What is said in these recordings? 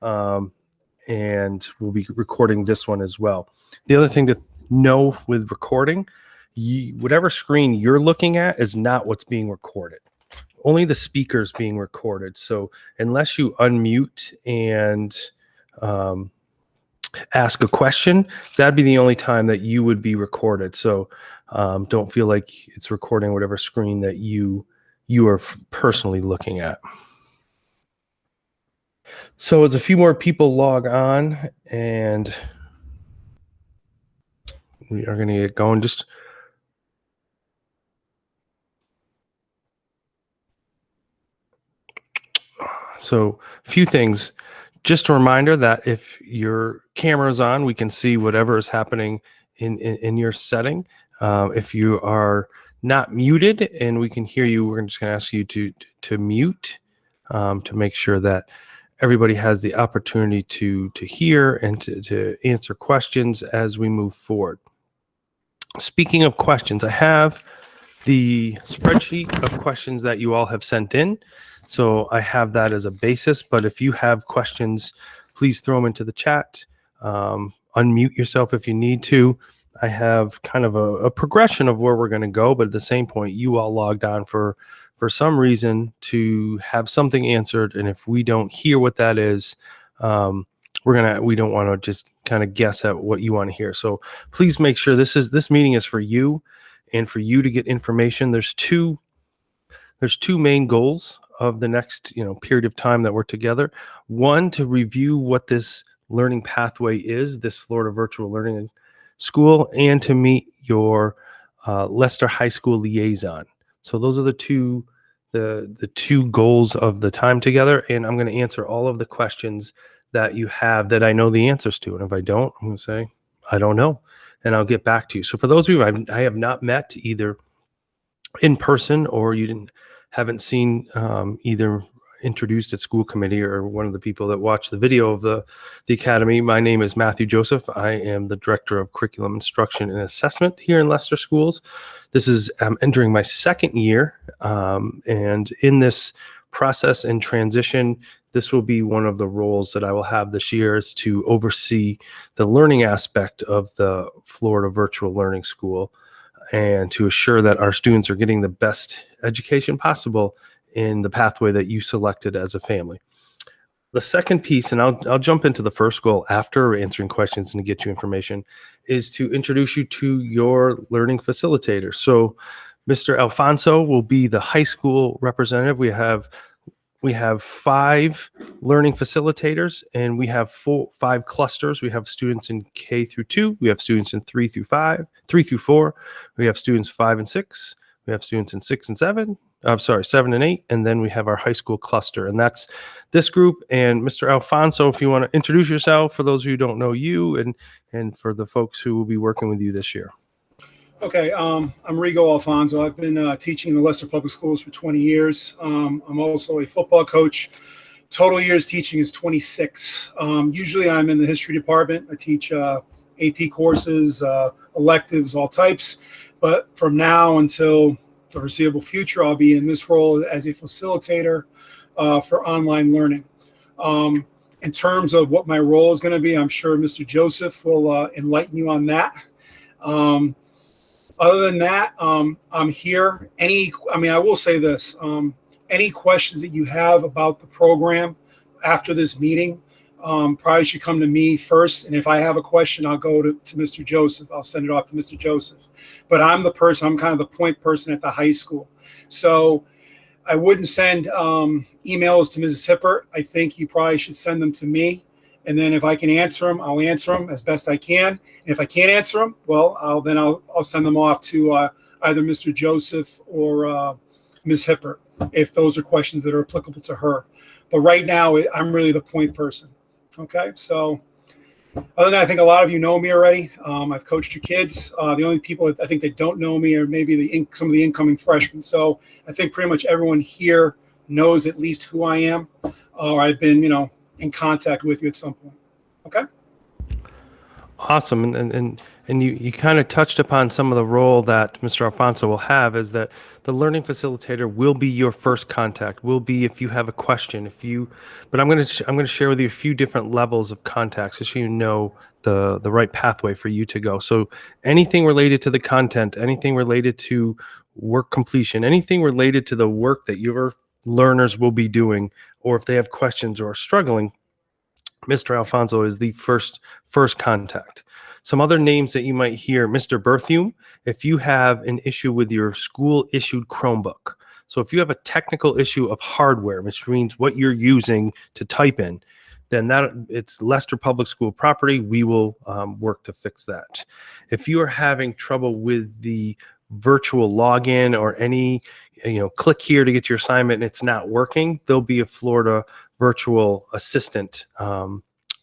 and we'll be recording this one as well. The other thing to know with recording, whatever screen you're looking at is not what's being recorded. Only the speaker's being recorded. So unless you unmute and ask a question, that'd be the only time that you would be recorded. So don't feel like it's recording whatever screen that you are personally looking at. So as a few more people log on, and we are going to get going. So a few things. Just a reminder that if your camera is on, we can see whatever is happening in your setting. If you are not muted and we can hear you, we're just going to ask you to mute to make sure that everybody has the opportunity to hear and to answer questions as we move forward. Speaking of questions, I have the spreadsheet of questions that you all have sent in. So I have that as a basis, but if you have questions, please throw them into the chat. Unmute yourself if you need to. I have kind of a progression of where we're going to go, but at the same point, you all logged on for some reason to have something answered. And if we don't hear what that is, we don't want to just kind of guess at what you want to hear. So please make sure this meeting is for you and for you to get information. There's two main goals of the next period of time that we're together. One, to review what this learning pathway is, this Florida Virtual Learning School, and to meet your Leicester High School liaison. So those are the two goals of the time together, and I'm going to answer all of the questions that you have that I know the answers to. And if I don't, I'm going to say, I don't know, and I'll get back to you. So for those of you I have not met either in person or you haven't seen either introduced at school committee or one of the people that watched the video of the academy, my name is Matthew Joseph. I am the Director of Curriculum Instruction and Assessment here in Leicester Schools. I'm entering my second year, and in this process and transition, this will be one of the roles that I will have this year, is to oversee the learning aspect of the Florida Virtual Learning School and to assure that our students are getting the best education possible in the pathway that you selected as a family. The second piece, and I'll jump into the first goal after answering questions and to get you information, is to introduce you to your learning facilitator. So Mr. Alfonso will be the high school representative. We have 5 learning facilitators, and we have 5 clusters. We have students in K through 2. We have students in 3 through 4. We have students 5 and 6. We have students in 6 and 7. 7 and 8. And then we have our high school cluster, and that's this group. And Mr. Alfonso, if you want to introduce yourself for those who don't know you and for the folks who will be working with you this year. Okay, I'm Rigo Alfonso. I've been teaching in the Leicester Public Schools for 20 years. I'm also a football coach. Total years teaching is 26. Usually I'm in the history department. I teach AP courses, electives, all types. But from now until the foreseeable future, I'll be in this role as a facilitator for online learning. In terms of what my role is going to be, I'm sure Mr. Joseph will enlighten you on that. Other than that, I'm here. I will say this, any questions that you have about the program after this meeting, probably should come to me first. And if I have a question, I'll go to Mr. Joseph. I'll send it off to Mr. Joseph. But I'm kind of the point person at the high school. So I wouldn't send emails to Mrs. Hippert. I think you probably should send them to me. And then if I can answer them, I'll answer them as best I can. And if I can't answer them, well, I'll send them off to either Mr. Joseph or Ms. Hippert, if those are questions that are applicable to her. But right now, I'm really the point person. Okay, so other than that, I think a lot of you know me already. I've coached your kids. The only people that I think that don't know me are maybe some of the incoming freshmen. So I think pretty much everyone here knows at least who I am, or I've been, in contact with you at some point. Okay. Awesome. And And you kind of touched upon some of the role that Mr. Alfonso will have is that the learning facilitator will be your first contact, will be if you have a question, but I'm going to share with you a few different levels of contacts so you know the right pathway for you to go. So anything related to the content, anything related to work completion, anything related to the work that your learners will be doing, or if they have questions or are struggling, Mr. Alfonso is the first contact. Some other names that you might hear: Mr. Berthume, if you have an issue with your school issued Chromebook. So if you have a technical issue of hardware, which means what you're using to type in, then it's Leicester Public School property. We will work to fix that. If you are having trouble with the virtual login or any, click here to get your assignment and it's not working, there'll be a Florida virtual assistant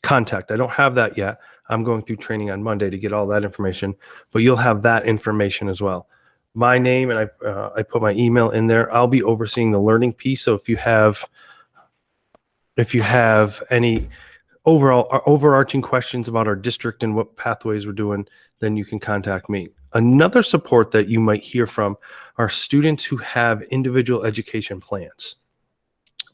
contact. I don't have that yet. I'm going through training on Monday to get all that information, but you'll have that information as well. My name, and I put my email in there. I'll be overseeing the learning piece. So if you have any overarching questions about our district and what pathways we're doing, then you can contact me. Another support that you might hear from are students who have individual education plans.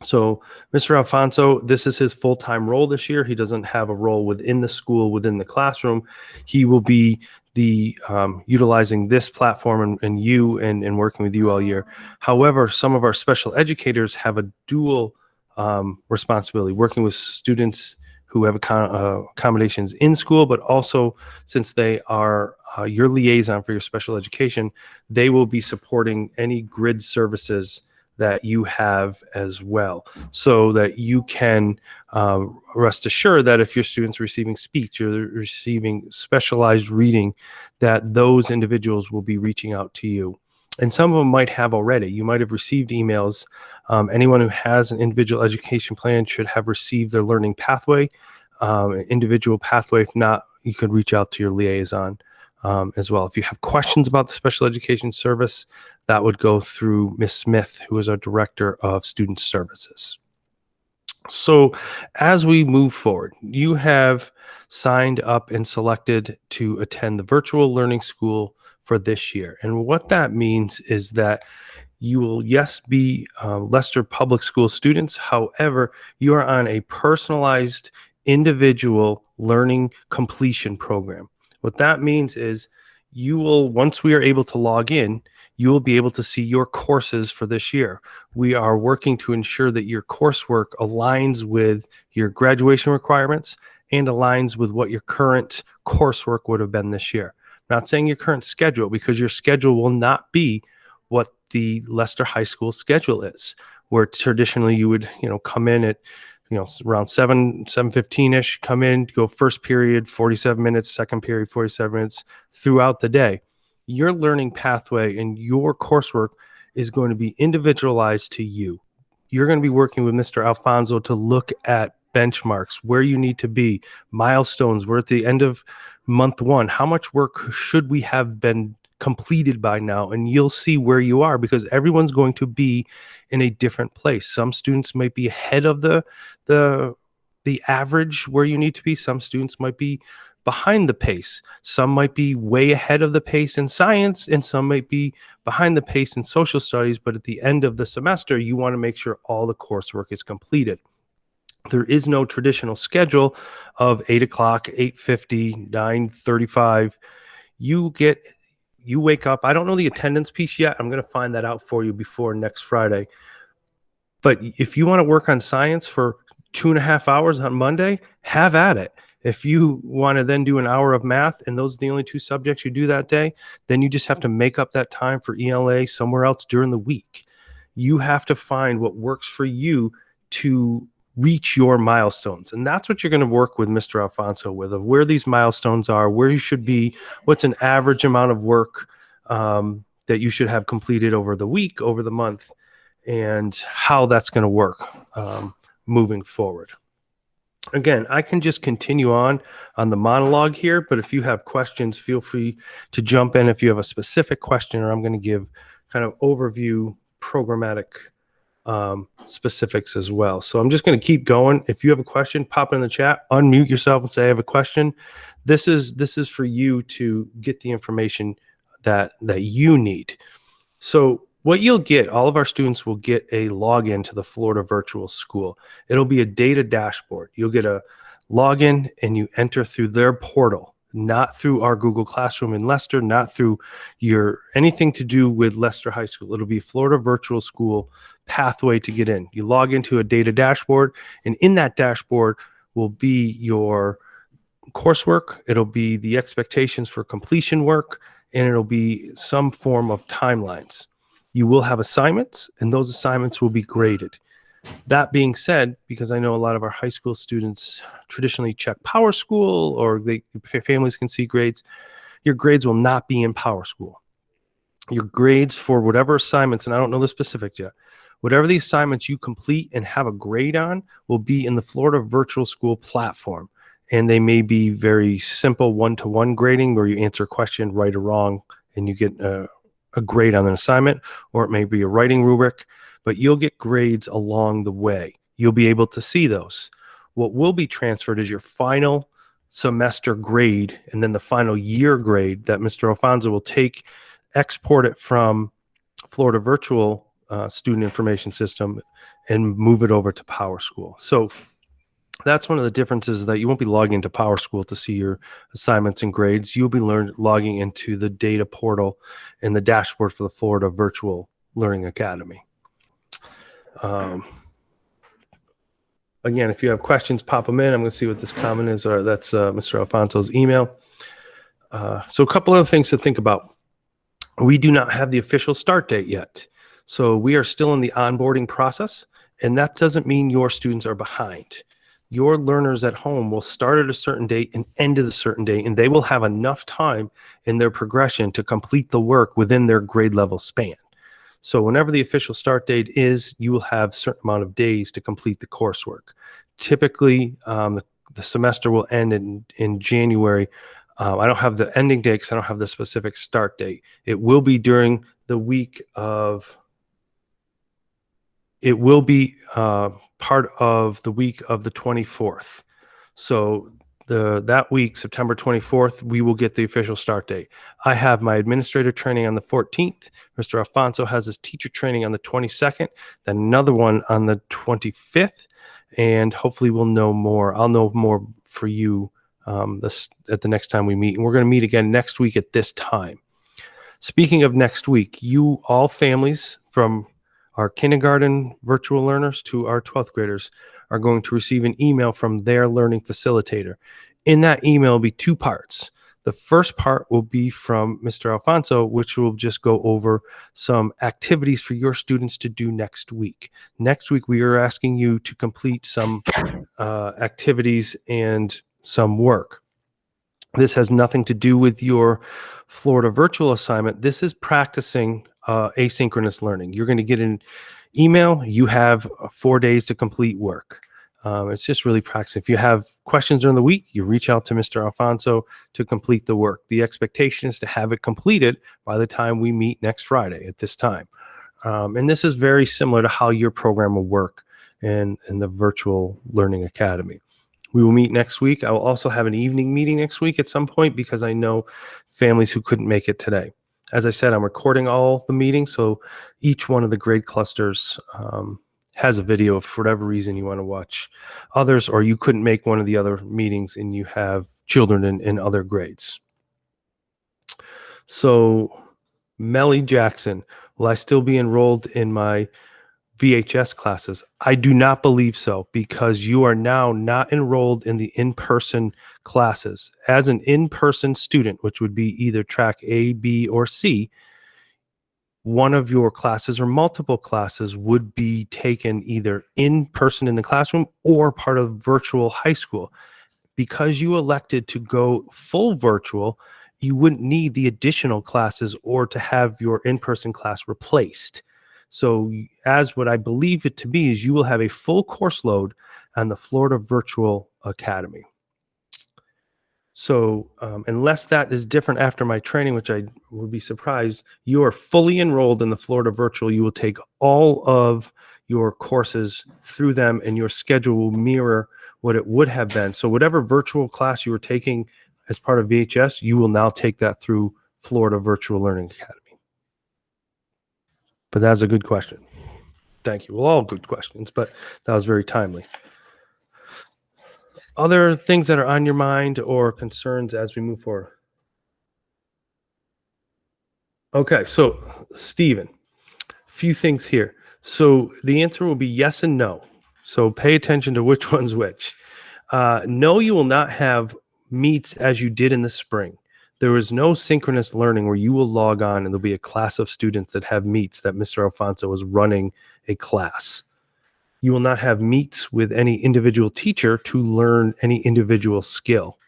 So Mr. Alfonso, this is his full-time role this year. He doesn't have a role within the school, within the classroom. He will be utilizing this platform and working with you all year. However, some of our special educators have a dual responsibility, working with students who have accommodations in school, but also since they are your liaison for your special education, they will be supporting any grid services that you have as well, so that you can rest assured that if your student's receiving speech or receiving specialized reading, that those individuals will be reaching out to you. And some of them might have already. You might have received emails. Anyone who has an individual education plan should have received their learning pathway, individual pathway. If not, you could reach out to your liaison as well. If you have questions about the special education service, that would go through Ms. Smith, who is our Director of Student Services. So as we move forward, you have signed up and selected to attend the virtual learning school for this year. And what that means is that you will, yes, be Leicester Public School students. However, you are on a personalized individual learning completion program. What that means is you will, once we are able to log in, you will be able to see your courses for this year. We are working to ensure that your coursework aligns with your graduation requirements and aligns with what your current coursework would have been this year. I'm not saying your current schedule, because your schedule will not be what the Leicester High School schedule is, where traditionally you would, come in at around 7:15-ish, come in, go first period, 47 minutes, second period, 47 minutes throughout the day. Your learning pathway and your coursework is going to be individualized to you. You're going to be working with Mr. Alfonso to look at benchmarks, where you need to be, milestones. We're at the end of month one. How much work should we have been completed by now? And you'll see where you are, because everyone's going to be in a different place. Some students might be ahead of the average where you need to be. Some students might be behind the pace. Some might be way ahead of the pace in science, and some might be behind the pace in social studies. But at the end of the semester, you want to make sure all the coursework is completed. There is no traditional schedule of 8 o'clock, 8:50, 9:35. You wake up. I don't know the attendance piece yet. I'm going to find that out for you before next Friday. But if you want to work on science for 2.5 hours on Monday, have at it. If you want to then do an hour of math, and those are the only two subjects you do that day, then you just have to make up that time for ELA somewhere else during the week. You have to find what works for you to reach your milestones. And that's what you're going to work with Mr. Alfonso with, of where these milestones are, where you should be, what's an average amount of work that you should have completed over the week, over the month, and how that's going to work moving forward. Again, I can just continue on the monologue here, but if you have questions, feel free to jump in if you have a specific question, or I'm going to give kind of overview programmatic specifics as well. So I'm just going to keep going. If you have a question, pop it in the chat, unmute yourself and say, I have a question. This is for you to get the information that you need. So what you'll get, all of our students will get a login to the Florida Virtual School. It'll be a data dashboard. You'll get a login and you enter through their portal, not through our Google Classroom in Leicester, not through your anything to do with Leicester High School. It'll be Florida Virtual School pathway to get in. You log into a data dashboard, and in that dashboard will be your coursework. It'll be the expectations for completion work, and it'll be some form of timelines. You will have assignments, and those assignments will be graded. That being said, because I know a lot of our high school students traditionally check Power School, or families can see grades, your grades will not be in Power School. Your grades for whatever assignments, and I don't know the specifics yet, whatever the assignments you complete and have a grade on will be in the Florida Virtual School platform. And they may be very simple one-to-one grading where you answer a question right or wrong and you get a grade on an assignment, or it may be a writing rubric, but you'll get grades along the way. You'll be able to see those. What will be transferred is your final semester grade and then the final year grade that Mr. Alfonso will take, export it from Florida Virtual Student Information System and move it over to Power School. So that's one of the differences, that you won't be logging into Power School to see your assignments and grades. You'll be logging into the data portal and the dashboard for the Florida Virtual Learning Academy. Again, if you have questions, pop them in. I'm going to see what this comment is. Or that's Mr. Alfonso's email. So a couple other things to think about. We do not have the official start date yet. So we are still in the onboarding process, and that doesn't mean your students are behind. Your learners at home will start at a certain date and end at a certain date, and they will have enough time in their progression to complete the work within their grade level span. So whenever the official start date is, you will have a certain amount of days to complete the coursework. Typically, the semester will end in January. I don't have the ending date because I don't have the specific start date. It will be during the week of, it will be part of the week of the 24th. So that week, September 24th, we will get the official start date. I have my administrator training on the 14th. Mr. Alfonso has his teacher training on the 22nd, then another one on the 25th, and hopefully we'll know more. I'll know more for you at the next time we meet. And we're going to meet again next week at this time. Speaking of next week, you all families from our kindergarten virtual learners to our 12th graders are going to receive an email from their learning facilitator. In that email will be two parts. The first part will be from Mr. Alfonso, which will just go over some activities for your students to do next week. Next week, we are asking you to complete some activities and some work. This has nothing to do with your Florida virtual assignment. This is practicing asynchronous learning. You're going to get an email. You have 4 days to complete work. It's just really practice. If you have questions during the week, you reach out to Mr. Alfonso to complete the work. The expectation is to have it completed by the time we meet next Friday at this time. And this is very similar to how your program will work in the Virtual Learning Academy. We will meet next week. I will also have an evening meeting next week at some point because I know families who couldn't make it today. As I said, I'm recording all the meetings, so each one of the grade clusters has a video for whatever reason you want to watch others, or you couldn't make one of the other meetings and you have children in other grades. So, Melly Jackson, will I still be enrolled in my VHS classes? I do not believe so, because you are now not enrolled in the in-person classes. As an in-person student, which would be either track A, B, or C, one of your classes or multiple classes would be taken either in person in the classroom or part of virtual high school. Because you elected to go full virtual, you wouldn't need the additional classes or to have your in-person class replaced. So as what I believe it to be is you will have a full course load on the Florida Virtual Academy. So unless that is different after my training, which I would be surprised, you are fully enrolled in the Florida Virtual. You will take all of your courses through them, and your schedule will mirror what it would have been. So whatever virtual class you were taking as part of VHS, you will now take that through Florida Virtual Learning Academy. But that's a good question. Thank you. Well, all good questions, but that was very timely. Other things that are on your mind or concerns as we move forward? Okay, so Stephen, a few things here. So the answer will be yes and no. So pay attention to which one's which. No, you will not have meets as you did in the spring. There is no synchronous learning where you will log on and there'll be a class of students that have meets that Mr. Alfonso is running a class. You will not have meets with any individual teacher to learn any individual skill.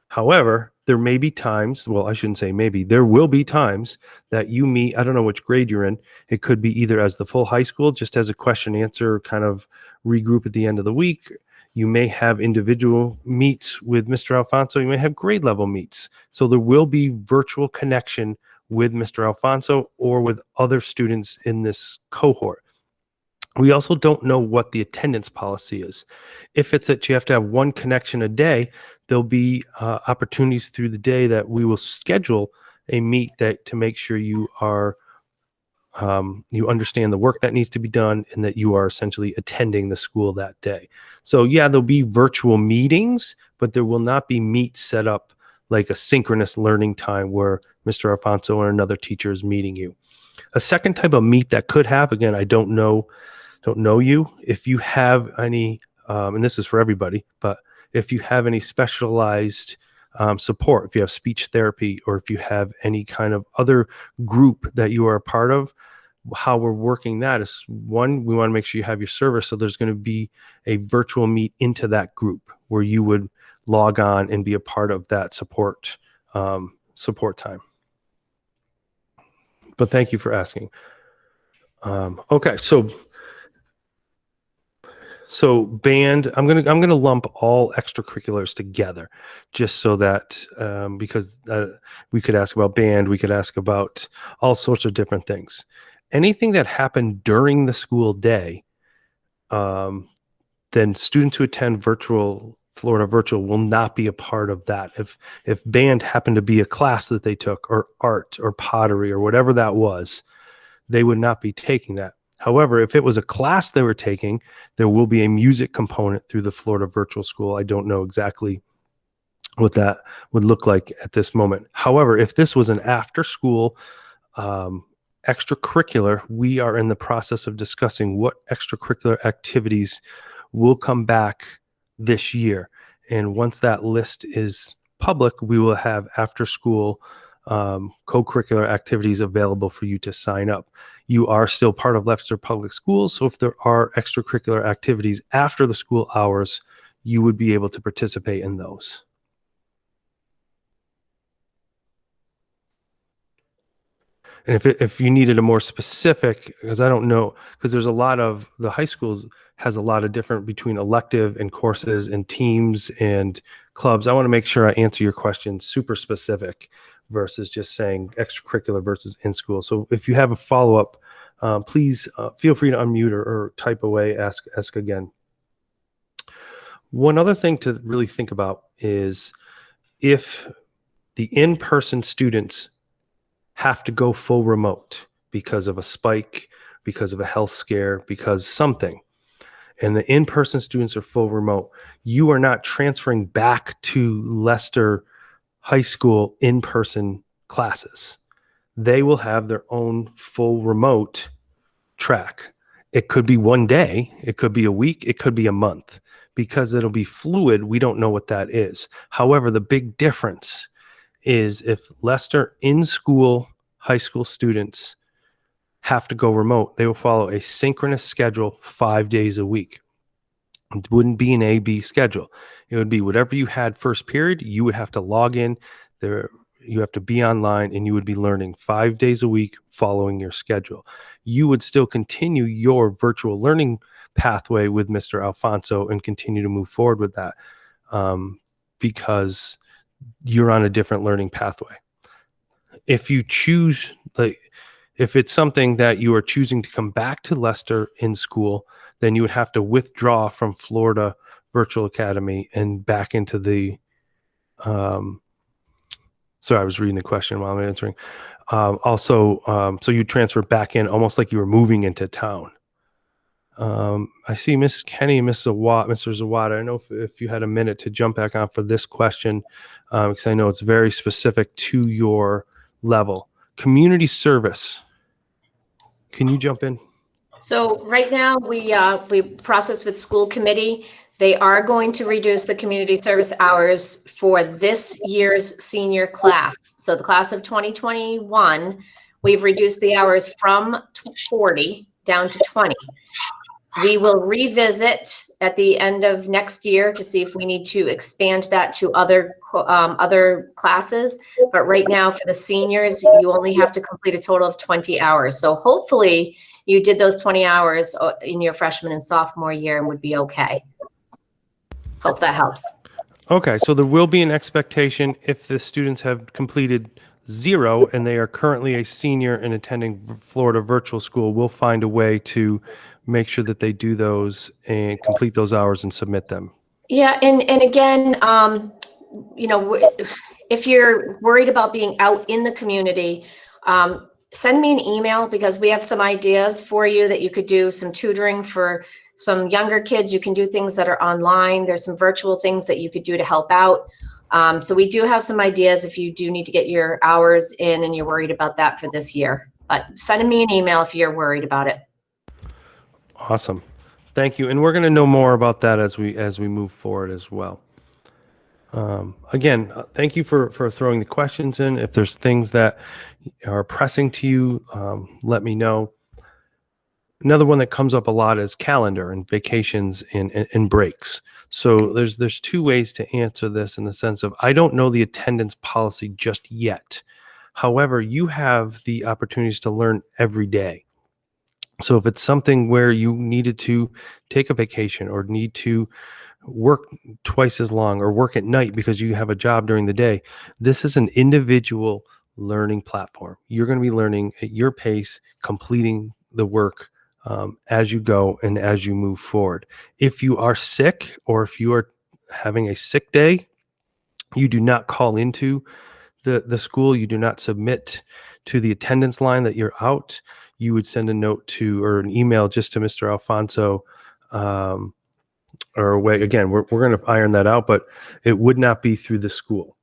However, there may be times, well, I shouldn't say maybe, there will be times that you meet, I don't know which grade you're in. It could be either as the full high school, just as a question answer kind of regroup at the end of the week. You may have individual meets with Mr. Alfonso. You may have grade level meets. So there will be virtual connection with Mr. Alfonso or with other students in this cohort. We also don't know what the attendance policy is. If it's that you have to have one connection a day, there'll be opportunities through the day that we will schedule a meet that to make sure you are you understand the work that needs to be done and that you are essentially attending the school that day. So yeah, there'll be virtual meetings, but there will not be meets set up like a synchronous learning time where Mr. Alfonso or another teacher is meeting you. A second type of meet that could have, again, I don't know you. If you have any, and this is for everybody, but if you have any specialized support, if you have speech therapy, or if you have any kind of other group that you are a part of, how we're working that is, one, we want to make sure you have your server. So there's going to be a virtual meet into that group where you would log on and be a part of that support time. But thank you for asking. Okay, so band, I'm gonna lump all extracurriculars together, just so that because we could ask about band, we could ask about all sorts of different things. Anything that happened during the school day, then students who attend Florida Virtual will not be a part of that. If band happened to be a class that they took, or art or pottery or whatever that was, they would not be taking that. However, if it was a class they were taking, there will be a music component through the Florida Virtual School. I don't know exactly what that would look like at this moment. However, if this was an after-school extracurricular, we are in the process of discussing what extracurricular activities will come back this year. And once that list is public, we will have after-school co-curricular activities available for you to sign up. You are still part of Leicester Public Schools, so if there are extracurricular activities after the school hours, you would be able to participate in those. And if you needed a more specific, because I don't know, because there's a lot of, the high schools has a lot of different between elective and courses and teams and clubs. I want to make sure I answer your question super specific versus just saying extracurricular versus in school. So if you have a follow-up, please feel free to unmute or type away, ask again. One other thing to really think about is if the in-person students have to go full remote because of a spike, because of a health scare, because something, and the in-person students are full remote, you are not transferring back to Leicester High School in-person classes. They will have their own full remote track. It could be one day, it could be a week, it could be a month. Because it'll be fluid, we don't know what that is. However, the big difference is if Leicester in-school high school students have to go remote, they will follow a synchronous schedule 5 days a week. It wouldn't be an A-B schedule. It would be whatever you had first period, you would have to log in there. You have to be online and you would be learning 5 days a week following your schedule. You would still continue your virtual learning pathway with Mr. Alfonso and continue to move forward with that because you're on a different learning pathway. If you choose, like, if it's something that you are choosing to come back to Leicester in school, then you would have to withdraw from Florida Virtual Academy and back into the Sorry, I was reading the question while I'm answering. So you transfer back in almost like you were moving into town. I see Miss Kenny and Mr. Zawada. I know if you had a minute to jump back on for this question, because I know it's very specific to your level. Community service. Can you jump in? So right now we process with school committee. They are going to reduce the community service hours for this year's senior class. So the class of 2021, we've reduced the hours from 40 down to 20. We will revisit at the end of next year to see if we need to expand that to other classes. But right now for the seniors, you only have to complete a total of 20 hours. So hopefully you did those 20 hours in your freshman and sophomore year and would be okay. Hope that helps. Okay, so there will be an expectation if the students have completed 0 and they are currently a senior and attending Florida virtual school, we'll find a way to make sure that they do those and complete those hours and submit them. Yeah, and again, if you're worried about being out in the community, send me an email because we have some ideas for you that you could do some tutoring for some younger kids. You can do things that are online. There's some virtual things that you could do to help out. So we do have some ideas if you do need to get your hours in and you're worried about that for this year. But send me an email if you're worried about it. Awesome. Thank you. And we're going to know more about that as we move forward as well. Again, thank you for throwing the questions in. If there's things that are pressing to you, let me know. Another one that comes up a lot is calendar and vacations and breaks. So there's 2 ways to answer this in the sense of I don't know the attendance policy just yet. However, you have the opportunities to learn every day. So if it's something where you needed to take a vacation or need to work twice as long or work at night because you have a job during the day, this is an individual learning platform. You're going to be learning at your pace, completing the work as you go and as you move forward. If you are sick or if you are having a sick day, you do not call into the school. You do not submit to the attendance line that you're out. You would send a note to or an email just to Mr. Alfonso or a way. Again, we're going to iron that out, but it would not be through the school.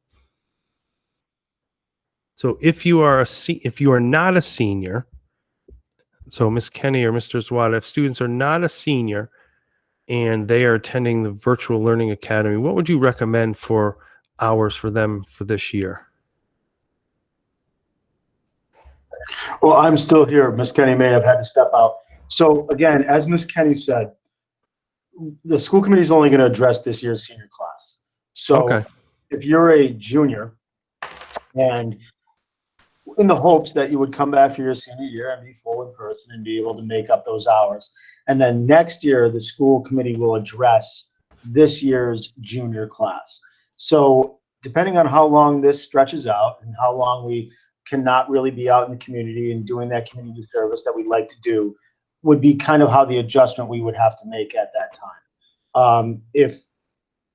So if you are not a senior, so Ms. Kenny or Mr. Zwada, if students are not a senior and they are attending the Virtual Learning Academy, what would you recommend for hours for them for this year? Well, I'm still here. Miss Kenny may have had to step out. So again, as Miss Kenny said, the school committee is only going to address this year's senior class. So Okay. if you're a junior and in the hopes that you would come back for your senior year and be full in person and be able to make up those hours. And then next year, the school committee will address this year's junior class. So depending on how long this stretches out and how long we cannot really be out in the community and doing that community service that we'd like to do would be kind of how the adjustment we would have to make at that time. If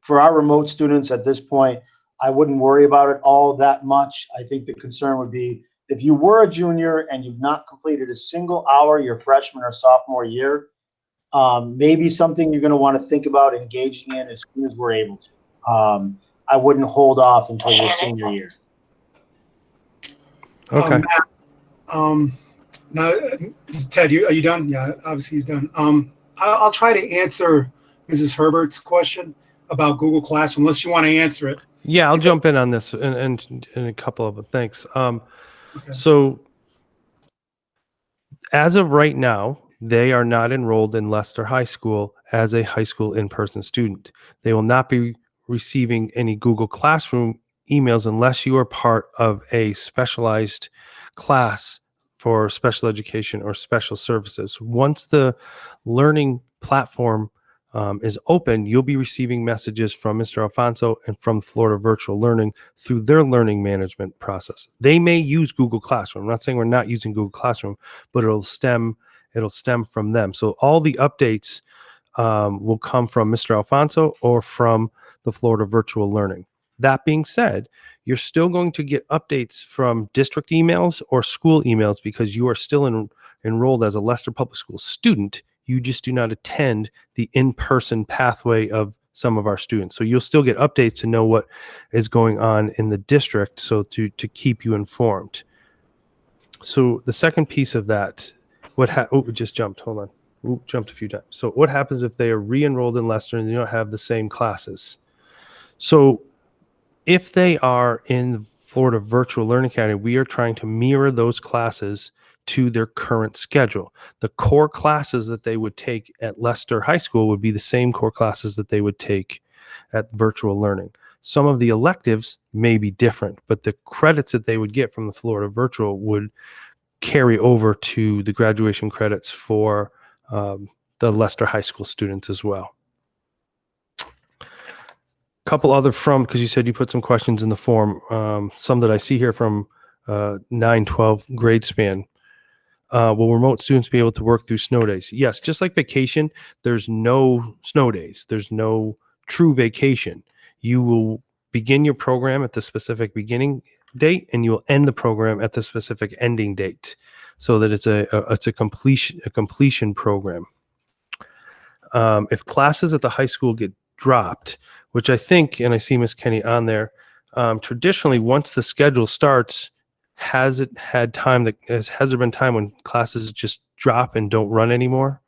for our remote students at this point, I wouldn't worry about it all that much. I think the concern would be if you were a junior and you've not completed a single hour your freshman or sophomore year, maybe something you're going to want to think about engaging in as soon as we're able to. I wouldn't hold off until your senior year. Okay. Now, Ted, are you done? Yeah, obviously he's done. I'll try to answer Mrs. Herbert's question about Google Classroom, unless you want to answer it. Yeah, I'll jump in on this and a couple of them. Thanks. Okay. So as of right now, they are not enrolled in Leicester High School as a high school in-person student. They will not be receiving any Google Classroom emails unless you are part of a specialized class for special education or special services. Once the learning platform is open, you'll be receiving messages from Mr. Alfonso and from Florida Virtual Learning through their learning management process. They may use Google Classroom. I'm not saying we're not using Google Classroom, but it'll stem from them. So all the updates will come from Mr. Alfonso or from the Florida Virtual Learning. That being said, you're still going to get updates from district emails or school emails because you are still enrolled as a Leicester Public School student. You just do not attend the in-person pathway of some of our students. So you'll still get updates to know what is going on in the district, so to keep you informed. So the second piece of that, it just jumped, hold on. Jumped a few times. So what happens if they are re-enrolled in Leicester and they don't have the same classes? So if they are in Florida Virtual Learning Academy, we are trying to mirror those classes to their current schedule. The core classes that they would take at Leicester High School would be the same core classes that they would take at virtual learning. Some of the electives may be different, but the credits that they would get from the Florida Virtual would carry over to the graduation credits for the Leicester High School students as well. Couple other because you said you put some questions in the form, some that I see here from 9-12 grade span. Will remote students be able to work through snow days? Yes, just like vacation, there's no snow days. There's no true vacation. You will begin your program at the specific beginning date, and you will end the program at the specific ending date, so that it's a completion program. If classes at the high school get dropped, which I think, and I see Miss Kenny on there, traditionally, once the schedule starts, has there been time when classes just drop and don't run anymore?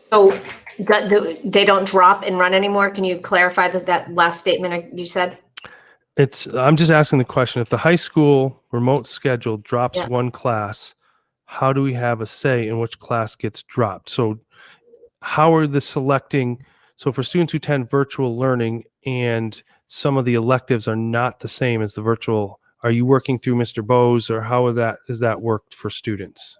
So they don't drop and run anymore? Can you clarify that last statement you said? I'm just asking the question, if the high school remote schedule drops one class, how do we have a say in which class gets dropped? So how are the selecting, so for students who attend virtual learning and some of the electives are not the same as the virtual, are you working through Mr. Bose, or how is that worked for students?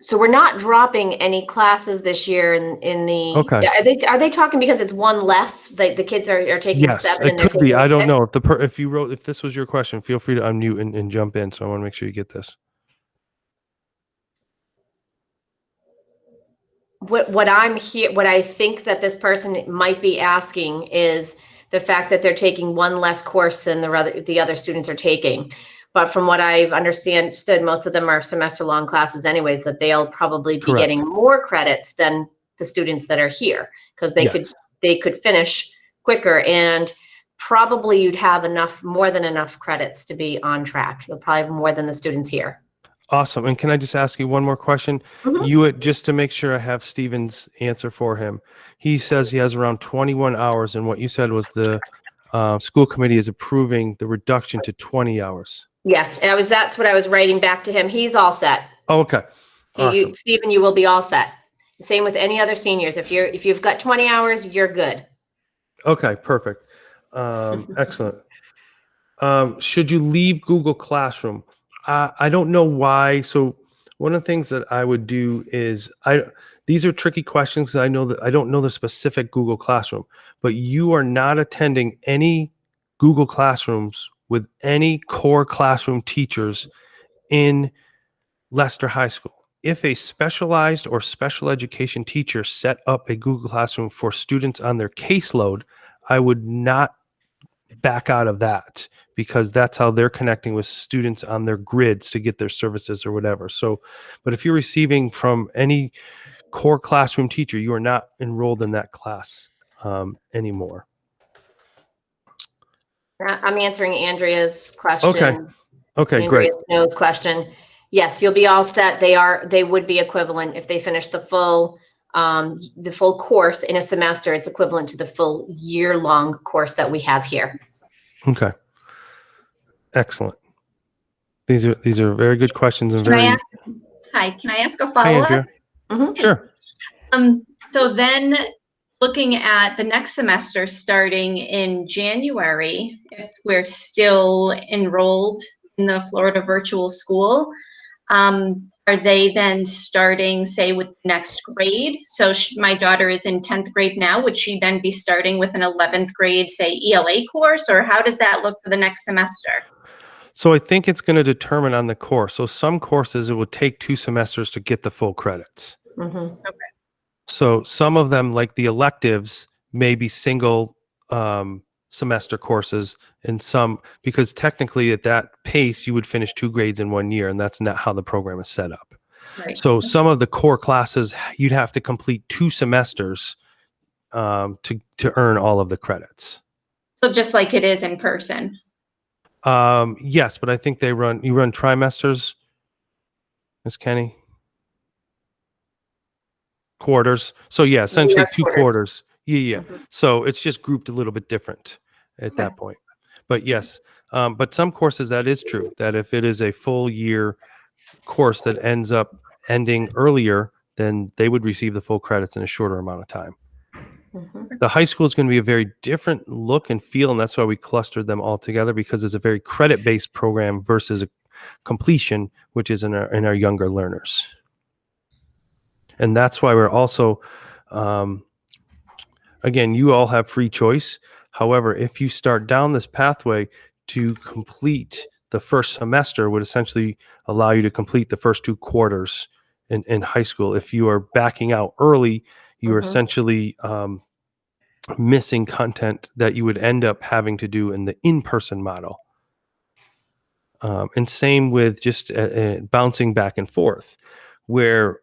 So we're not dropping any classes this year in the. Okay. Are they talking because it's one less? The kids are taking 7 and they're taking 6? I don't know if this was your question. Feel free to unmute and jump in. So I want to make sure you get this. What I think that this person might be asking is the fact that they're taking one less course than the other students are taking. But from what I understood, most of them are semester-long classes anyways, that they'll probably be getting more credits than the students that are here, because they could finish quicker, and probably you'd have more than enough credits to be on track. You'll probably have more than the students here. Awesome. And can I just ask you one more question? Mm-hmm. Just to make sure I have Steven's answer for him. He says he has around 21 hours, and what you said was the school committee is approving the reduction to 20 hours. Yeah, and that's what I was writing back to him. He's all set. Oh, okay. Awesome. Stephen, you will be all set. Same with any other seniors. If you've got 20 hours, you're good. Okay, perfect. Excellent. Should you leave Google Classroom? I don't know why. So one of the things that I would do is these are tricky questions, because I know that I don't know the specific Google Classroom, but you are not attending any Google Classrooms with any core classroom teachers in Leicester High School. If a specialized or special education teacher set up a Google Classroom for students on their caseload, I would not back out of that, because that's how they're connecting with students on their grids to get their services or whatever. So, but if you're receiving from any core classroom teacher, you are not enrolled in that class anymore. I'm answering Andrea's question. Okay, great. Snow's question. Yes, you'll be all set. They would be equivalent if they finish the full course in a semester. It's equivalent to the full year-long course that we have here. Okay. Excellent. These are very good questions and Can I ask a follow-up? Hi, mm-hmm. Sure. So then, looking at the next semester starting in January, if we're still enrolled in the Florida Virtual School, are they then starting, say, with next grade? So my daughter is in 10th grade now. Would she then be starting with an 11th grade, say, ELA course? Or how does that look for the next semester? So I think it's going to determine on the course. So some courses, it would take 2 semesters to get the full credits. Mm-hmm. Okay. So some of them, like the electives, may be single semester courses and some, because technically at that pace you would finish 2 grades in 1 year, and that's not how the program is set up. Right. So some of the core classes you'd have to complete 2 semesters to earn all of the credits. So just like it is in person. Yes, but I think you run trimesters, Miss Kenny. Quarters. So yeah, essentially 2 quarters. Yeah. Mhm. So it's just grouped a little bit different at that point. But yes, but some courses that is true, that if it is a full year course that ends up ending earlier, then they would receive the full credits in a shorter amount of time. Mhm. The high school is going to be a very different look and feel, and that's why we clustered them all together, because it's a very credit-based program versus a completion, which is in our younger learners. And that's why we're also, again, you all have free choice. However, if you start down this pathway to complete the first semester, would essentially allow you to complete the first 2 quarters in high school. If you are backing out early, you are Mhm. essentially missing content that you would end up having to do in the in-person model. And same with just bouncing back and forth, where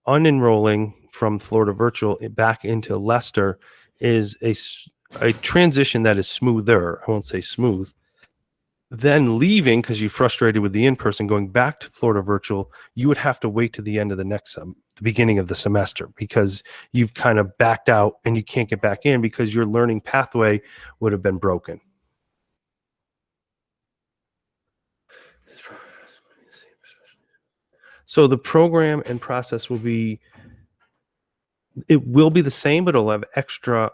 unenrolling from Florida Virtual back into Leicester is a transition that is smoother. I won't say smooth. Then leaving, because you're frustrated with the in-person, going back to Florida Virtual, you would have to wait to the end of the beginning of the semester, because you've kind of backed out and you can't get back in because your learning pathway would have been broken. So the program and process will be the same, but it'll have extra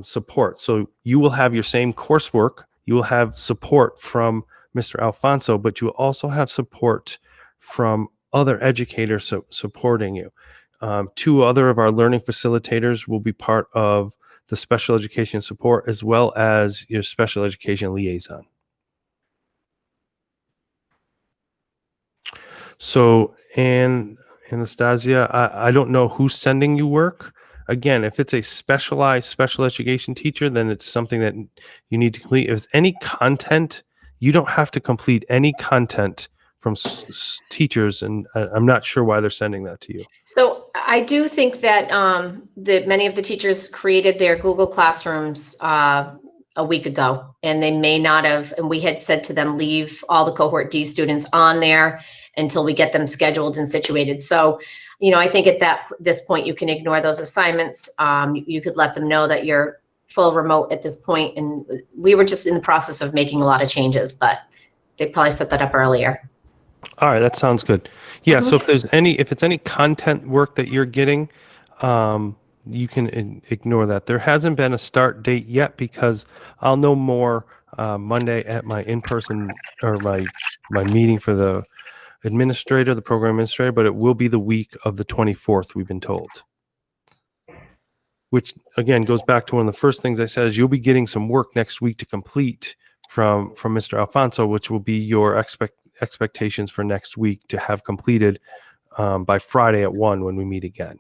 support. So you will have your same coursework. You will have support from Mr. Alfonso, but you will also have support from other educators supporting you. 2 other of our learning facilitators will be part of the special education support, as well as your special education liaison. So, and Anastasia, I don't know who's sending you work. Again, if it's a specialized special education teacher, then it's something that you need to complete. If it's any content, you don't have to complete any content from teachers, and I'm not sure why they're sending that to you. So I do think that that many of the teachers created their Google Classrooms a week ago, and they may not have. And we had said to them, leave all the cohort D students on there until we get them scheduled and situated. So, I think at this point you can ignore those assignments. You could let them know that you're full remote at this point, and we were just in the process of making a lot of changes, but they probably set that up earlier. All right, that sounds good. Yeah, so if it's any content work that you're getting, you can ignore that. There hasn't been a start date yet, because I'll know more Monday at my in-person, or my meeting for the program administrator, but it will be the week of the 24th, we've been told. Which again goes back to one of the first things I said, is you'll be getting some work next week to complete from Mr. Alfonso, which will be your expectations for next week to have completed by Friday at 1 when we meet again.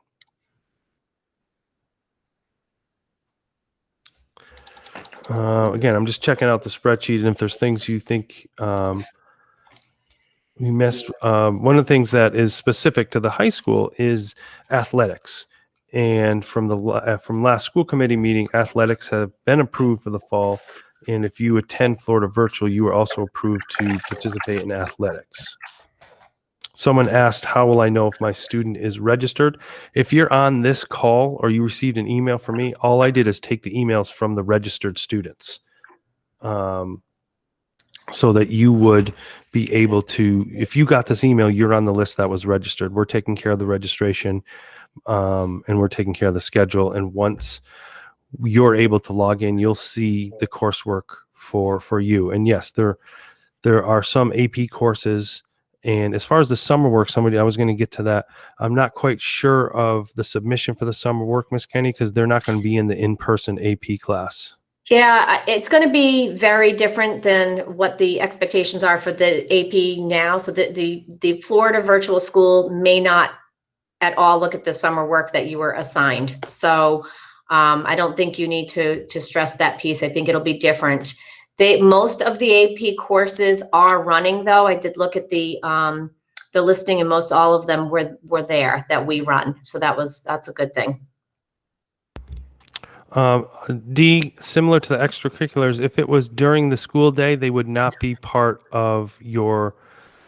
Again, I'm just checking out the spreadsheet, and if there's things you think we missed, one of the things that is specific to the high school is athletics. And from last school committee meeting, athletics have been approved for the fall. And if you attend Florida Virtual, you are also approved to participate in athletics. Someone asked, how will I know if my student is registered? If you're on this call or you received an email from me, all I did is take the emails from the registered students, so that you would be able to, if you got this email, you're on the list that was registered. We're taking care of the registration, and we're taking care of the schedule. And once you're able to log in, you'll see the coursework for you. And yes, there are some AP courses. And as far as the summer work, I was going to get to that. I'm not quite sure of the submission for the summer work, Miss Kenny, because they're not going to be in the in-person AP class. Yeah, it's going to be very different than what the expectations are for the AP now. So the Florida Virtual School may not at all look at the summer work that you were assigned. So I don't think you need to stress that piece. I think it'll be different. Most of the AP courses are running, though. I did look at the listing, and most all of them were there that we run. So that's a good thing. D, similar to the extracurriculars, if it was during the school day, they would not be part of your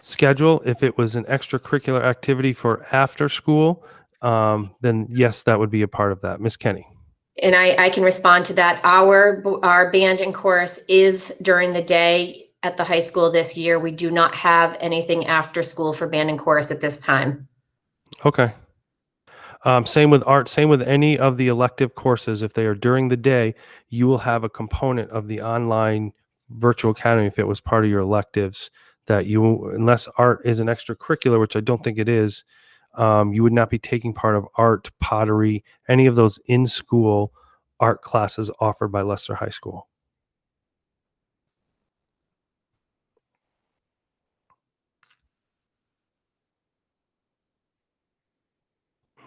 schedule. If it was an extracurricular activity for after school, then yes, that would be a part of that. Miss Kenny. And I can respond to that. Our band and chorus is during the day at the high school this year. We do not have anything after school for band and chorus at this time. Okay. Same with art, same with any of the elective courses. If they are during the day, you will have a component of the online virtual academy if it was part of your electives that you, unless art is an extracurricular, which I don't think it is, you would not be taking part of art, pottery, any of those in-school art classes offered by Leicester High School.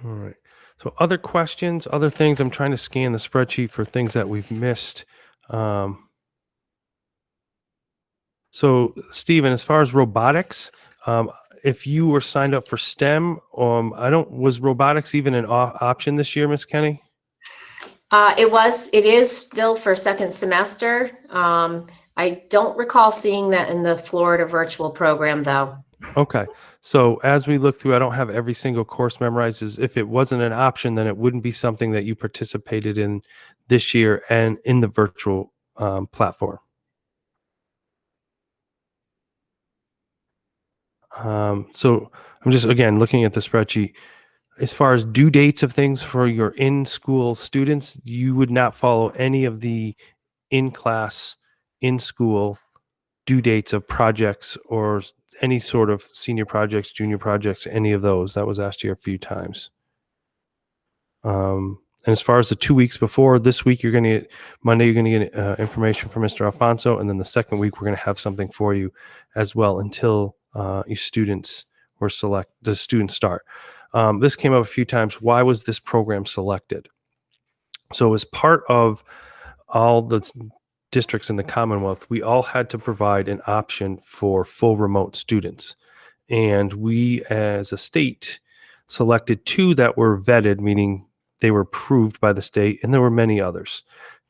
All right. So other questions, other things, I'm trying to scan the spreadsheet for things that we've missed. So Stephen, as far as robotics, if you were signed up for STEM, was robotics even an option this year, Miss Kenny? It is still for second semester. I don't recall seeing that in the Florida virtual program, though. Okay. So as we look through, I don't have every single course memorized. If it wasn't an option, then it wouldn't be something that you participated in this year and in the virtual platform. So I'm just, again, looking at the spreadsheet. As far as due dates of things for your in-school students, you would not follow any of the in-class, in-school due dates of projects or any sort of senior projects, junior projects, any of those. That was asked here a few times. And as far as the 2 weeks before, this week you're going to get, Monday you're going to get information from Mr. Alfonso, and then the second week we're going to have something for you as well until your students the students start. This came up a few times. Why was this program selected? So as part of all the districts in the Commonwealth, we all had to provide an option for full remote students. And we, as a state, selected 2 that were vetted, meaning they were approved by the state, and there were many others.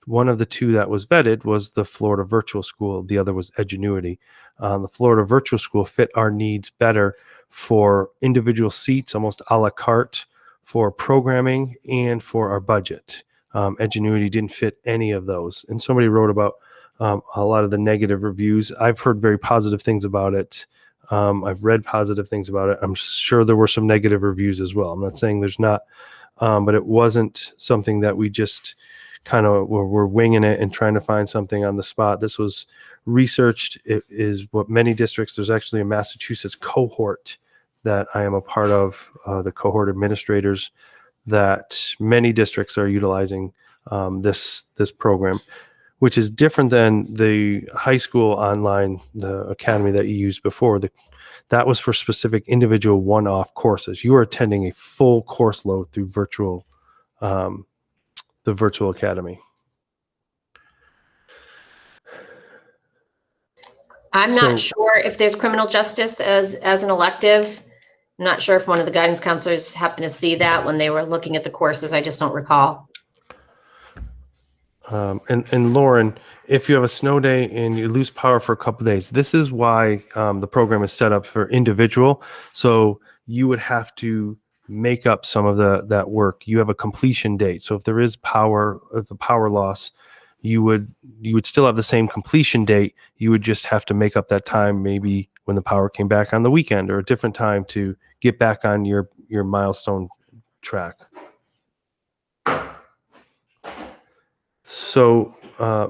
One of the 2 that was vetted was the Florida Virtual School. The other was Edgenuity. The Florida Virtual School fit our needs better for individual seats, almost a la carte, for programming, and for our budget. Edgenuity didn't fit any of those. And somebody wrote about a lot of the negative reviews. I've heard very positive things about it. I've read positive things about it. I'm sure there were some negative reviews as well. I'm not saying there's not, but it wasn't something that we just kind of were winging it and trying to find something on the spot. This was researched. It is what many districts, there's actually a Massachusetts cohort that I am a part of, the cohort administrators, that many districts are utilizing this program, which is different than the high school online, the academy that you used before. That was for specific individual one-off courses. You are attending a full course load through the virtual academy. I'm not sure if there's criminal justice as an elective. I'm not sure if one of the guidance counselors happened to see that when they were looking at the courses. I just don't recall. And Lauren, if you have a snow day and you lose power for a couple of days, this is why the program is set up for individual. So you would have to make up some of that work. You have a completion date. So if there is power loss, you would still have the same completion date. You would just have to make up that time, maybe when the power came back on the weekend or a different time to get back on your milestone track. So,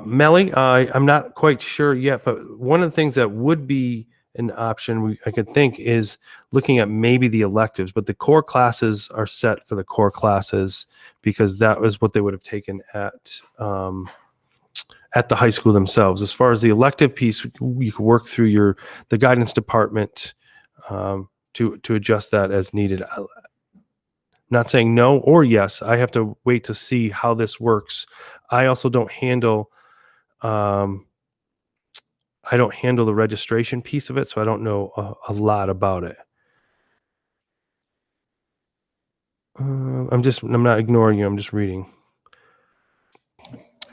Melly, I'm not quite sure yet, but one of the things that would be an option I could think is looking at maybe the electives, but the core classes are set for the core classes because that was what they would have taken at the high school themselves. As far as the elective piece, you can work through the guidance department to adjust that as needed. Not saying no or yes. I have to wait to see how this works. I also don't handle the registration piece of it, so I don't know a lot about it. I'm not ignoring you. I'm just reading.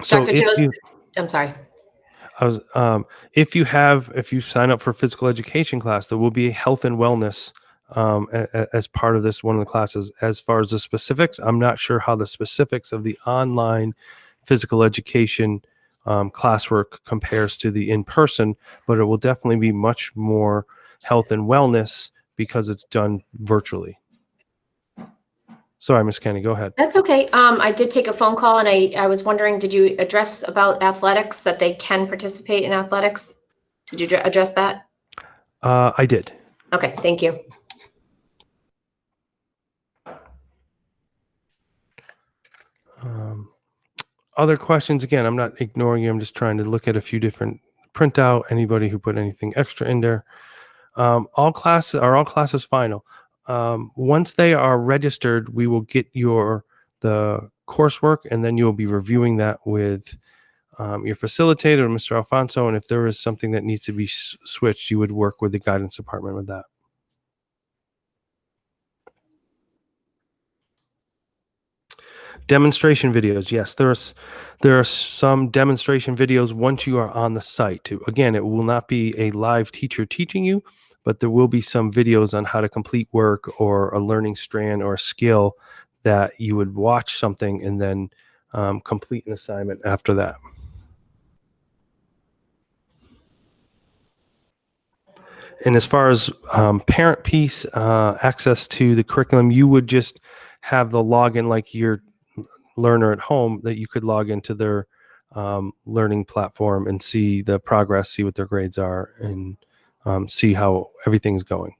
So Dr. Joseph, I'm sorry. if you sign up for physical education class, there will be a health and wellness as part of this, one of the classes. As far as the specifics, I'm not sure how the specifics of the online physical education classwork compares to the in-person, but it will definitely be much more health and wellness because it's done virtually. Sorry, Ms. Kenny, go ahead. That's okay. I did take a phone call, and I was wondering, did you address about athletics, that they can participate in athletics? Did you address that? I did. Okay, thank you. Other questions? Again, I'm not ignoring you. I'm just trying to look at a few different printout. Anybody who put anything extra in there. All classes final. Once they are registered, we will get the coursework, and then you will be reviewing that with your facilitator, Mr. Alfonso. And if there is something that needs to be switched, you would work with the guidance department with that. Demonstration videos. Yes, there are some demonstration videos once you are on the site. Again, it will not be a live teacher teaching you, but there will be some videos on how to complete work or a learning strand or a skill that you would watch something and then complete an assignment after that. And as far as parent piece, access to the curriculum, you would just have the login like your learner at home, that you could log into their learning platform and see the progress, see what their grades are, and see how everything's going.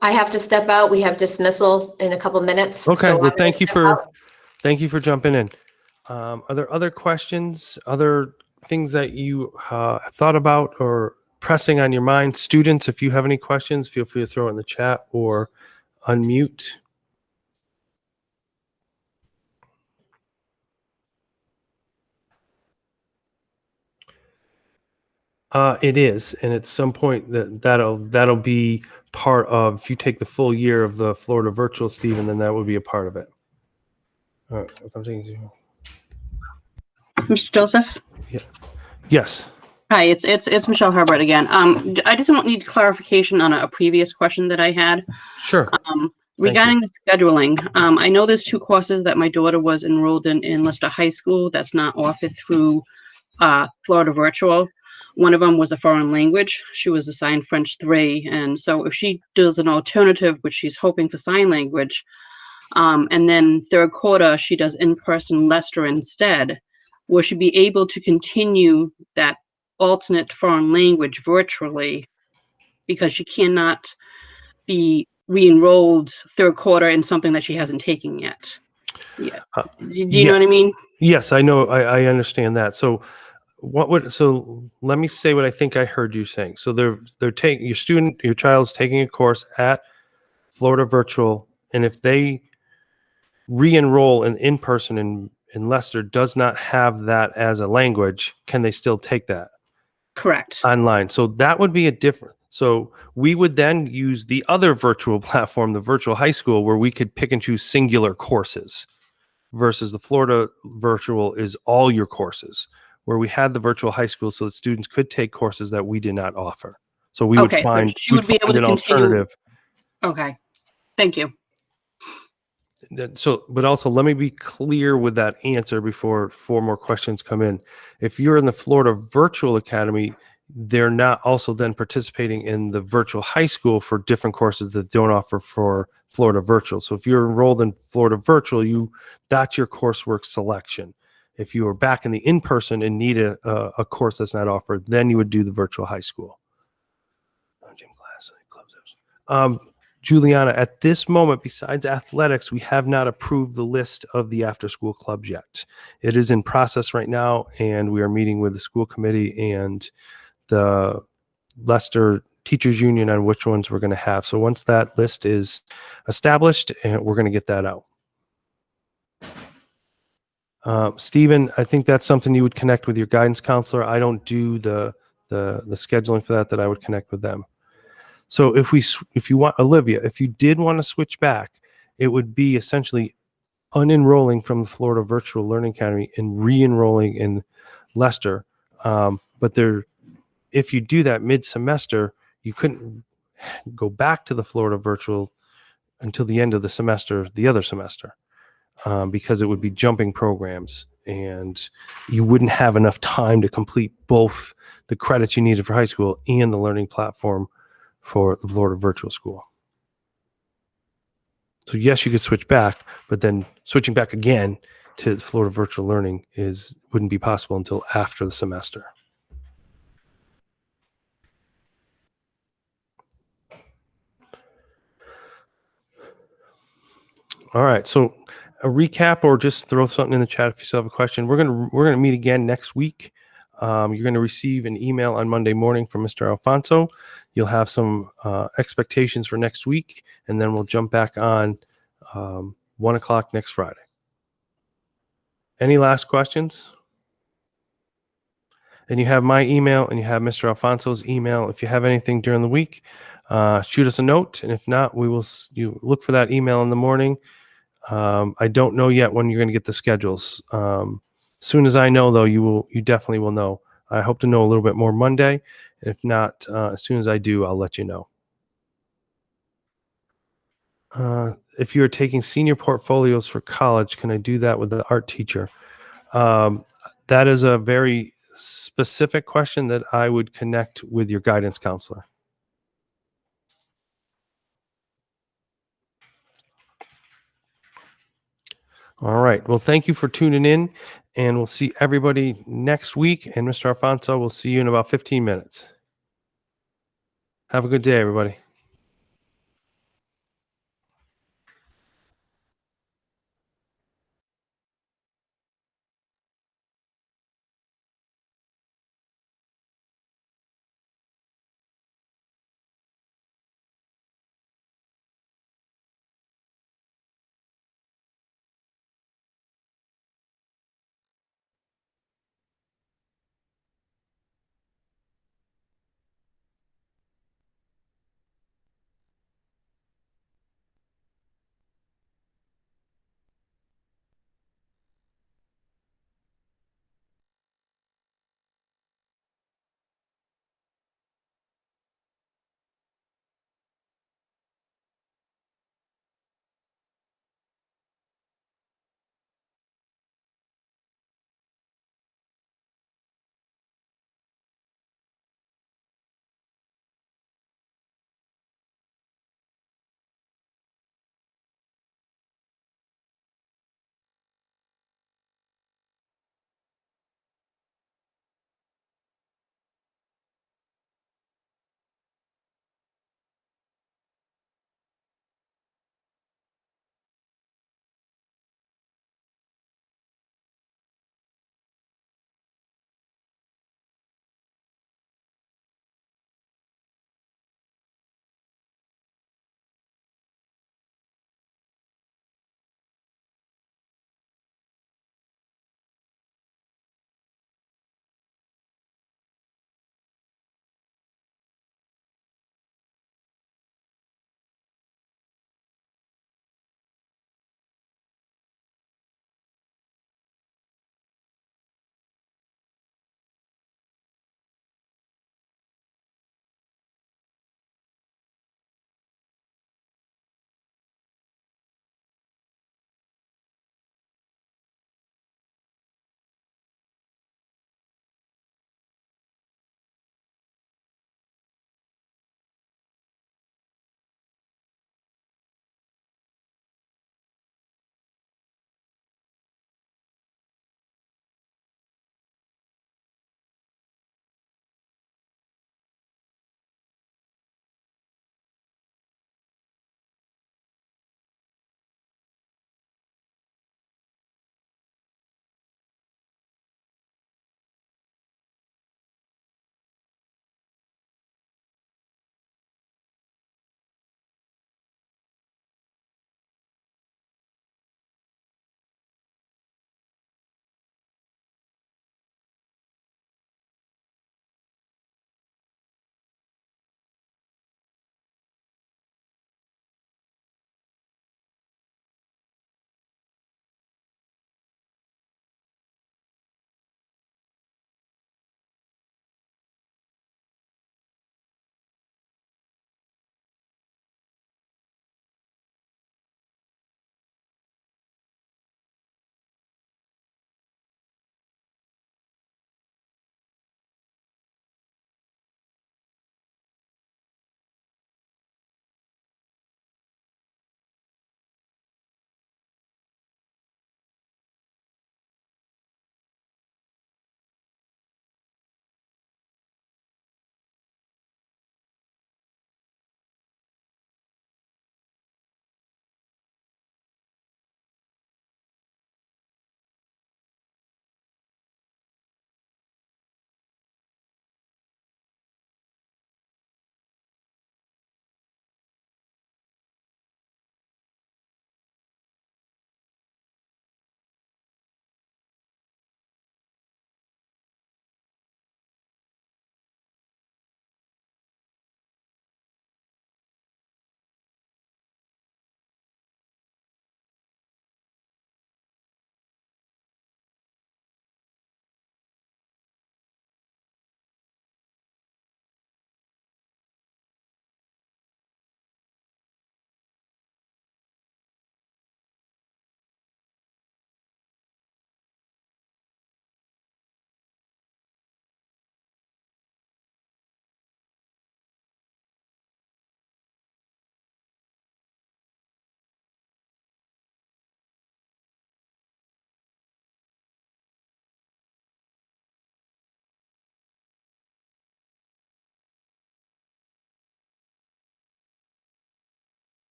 I have to step out. We have dismissal in a couple minutes. Okay. So Well, I'm gonna step out. thank you for jumping in. Are there other questions, other things that you thought about or pressing on your mind? Students, if you have any questions, feel free to throw it in the chat or unmute. It is, and at some point that'll be part of. If you take the full year of the Florida Virtual, Stephen, then that would be a part of it. All right, if I'm taking Mr. Joseph? yes. Hi, it's Michelle Herbert again. I just need clarification on a previous question that I had. Sure. Regarding the scheduling, I know there's two courses that my daughter was enrolled in Leicester High School that's not offered through Florida Virtual. One of them was a foreign language. She was assigned French 3. And so if she does an alternative, which she's hoping for sign language, and then third quarter, she does in-person Leicester instead, will she be able to continue that alternate foreign language virtually, because she cannot be re-enrolled third quarter in something that she hasn't taken yet? Yeah. Do you know what I mean? Yes, I know. I understand that. So let me say what I think I heard you saying. So they're taking your child's taking a course at Florida Virtual, and if they re-enroll in person in Leicester does not have that as a language, can they still take that? Correct. Online. So that would be a different. So we would then use the other virtual platform, the virtual high school, where we could pick and choose singular courses, versus the Florida Virtual is all your courses, where we had the virtual high school so that students could take courses that we did not offer. So we would find, so she would be able to an continue. alternative. Okay. Thank you. So, but also let me be clear with that answer before 4 more questions come in. If you're in the Florida Virtual Academy, they're not also then participating in the virtual high school for different courses that don't offer for Florida Virtual. So if you're enrolled in Florida Virtual, that's your coursework selection. If you are back in the in-person and need a course that's not offered, then you would do the virtual high school. Gym class, Juliana, at this moment, besides athletics, we have not approved the list of the after-school clubs yet. It is in process right now, and we are meeting with the school committee and the Leicester teachers union on which ones we're going to have. So once that list is established, we're going to get that out. Stephen, I think that's something you would connect with your guidance counselor. I don't do the scheduling for that I would connect with them. So if you want, Olivia, if you did want to switch back, it would be essentially unenrolling from the Florida Virtual Learning Academy and re-enrolling in Leicester. But if you do that mid-semester, you couldn't go back to the Florida Virtual until the end of the semester, the other semester, because it would be jumping programs and you wouldn't have enough time to complete both the credits you needed for high school and the learning platform for the Florida Virtual School. So yes, you could switch back, but then switching back again to Florida Virtual Learning wouldn't be possible until after the semester. All right, so a recap, or just throw something in the chat if you still have a question. We're gonna meet again next week. You're going to receive an email on Monday morning from Mr. Alfonso. You'll have some expectations for next week, and then we'll jump back on 1 o'clock next Friday. Any last questions? And you have my email and you have Mr. Alfonso's email. If you have anything during the week, shoot us a note. And if not, you look for that email in the morning. I don't know yet when you're going to get the schedules. As soon as I know, though, you definitely will know. I hope to know a little bit more Monday. If not, as soon as I do, I'll let you know. If you're taking senior portfolios for college, can I do that with the art teacher? That is a very specific question that I would connect with your guidance counselor. All right. Well, thank you for tuning in, and we'll see everybody next week. And Mr. Alfonso, we'll see you in about 15 minutes. Have a good day, everybody.